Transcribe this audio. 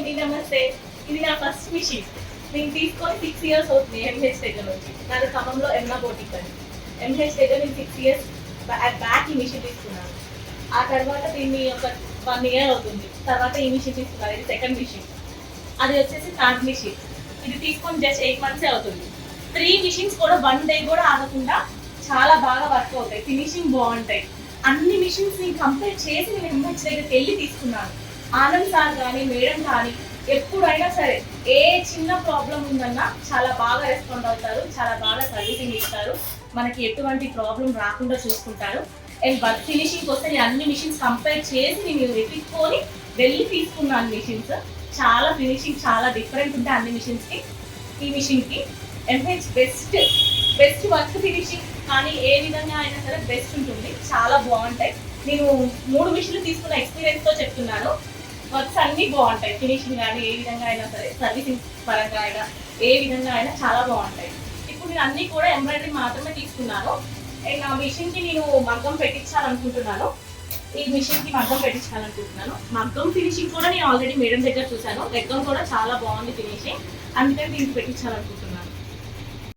అండి, నమస్తే. ఇది నా ఫస్ట్ మిషన్. నేను తీసుకొని 6 ఇయర్స్ అవుతుంది ఎంహెచ్ దగ్గర నుంచి. నాది ఖమ్మంలో ఎమ్నా బోటిక్ అని. ఎంహెచ్ దగ్గర నేను 6 ఇయర్స్ బ్యాక్ ఈ మిషన్ తీసుకున్నాను. ఆ తర్వాత దీన్ని ఒక 1 ఇయర్ అవుతుంది. తర్వాత ఈ మిషన్ తీసుకున్నాను. ఇది సెకండ్ మిషన్. అది వచ్చేసి థర్డ్ మిషన్. ఇది తీసుకొని జస్ట్ 8 మంత్సే అవుతుంది. 3 మిషన్స్ కూడా 1 డే కూడా ఆగకుండా చాలా బాగా వర్క్ అవుతాయి. ఫినిషింగ్ బాగుంటాయి. అన్ని మిషన్స్ ని కంపేర్ చేసి నేను ఎంహెచ్ దగ్గరికి వెళ్ళి తీసుకున్నాను. ఆనంద్ సార్ కానీ మేడం కానీ ఎప్పుడైనా సరే ఏ చిన్న ప్రాబ్లం ఉందన్నా చాలా బాగా రెస్పాండ్ అవుతారు, చాలా బాగా సర్వీసింగ్ ఇస్తారు, మనకి ఎటువంటి ప్రాబ్లం రాకుండా చూసుకుంటారు. అండ్ వర్క్ ఫినిషింగ్ వస్తే నేను అన్ని మిషన్స్ కంపేర్ చేసి నేను వెతుక్కొని వెళ్ళి తీసుకున్నాను మిషన్స్. చాలా ఫినిషింగ్ చాలా డిఫరెంట్ ఉంటాయి అన్ని మిషన్స్కి. ఈ మిషన్కి ఎంహెచ్ బెస్ట్ వర్క్ ఫినిషింగ్ కానీ ఏ విధంగా అయినా సరే బెస్ట్ ఉంటుంది, చాలా బాగుంటాయి. నేను 3 మిషన్లు తీసుకున్న ఎక్స్పీరియన్స్తో చెప్తున్నాను. వర్క్స్ అన్నీ బాగుంటాయి, ఫినిషింగ్ కానీ ఏ విధంగా అయినా సరే, సర్వీసింగ్ పరంగా అయినా ఏ విధంగా అయినా చాలా బాగుంటాయి. ఇప్పుడు నేను అన్నీ కూడా ఎంబ్రాయిడరీ మాత్రమే తీసుకున్నాను. అండ్ నా మిషన్కి నేను మగ్గం పెట్టించాలనుకుంటున్నాను. ఈ మిషన్కి మగ్గం పెట్టించాలనుకుంటున్నాను. మగ్గం ఫినిషింగ్ కూడా నేను ఆల్రెడీ మేడం దగ్గర చూశాను. లెగ్గం కూడా చాలా బాగుంది ఫినిషింగ్, అందుకని దీనికి పెట్టించాలనుకుంటున్నాను.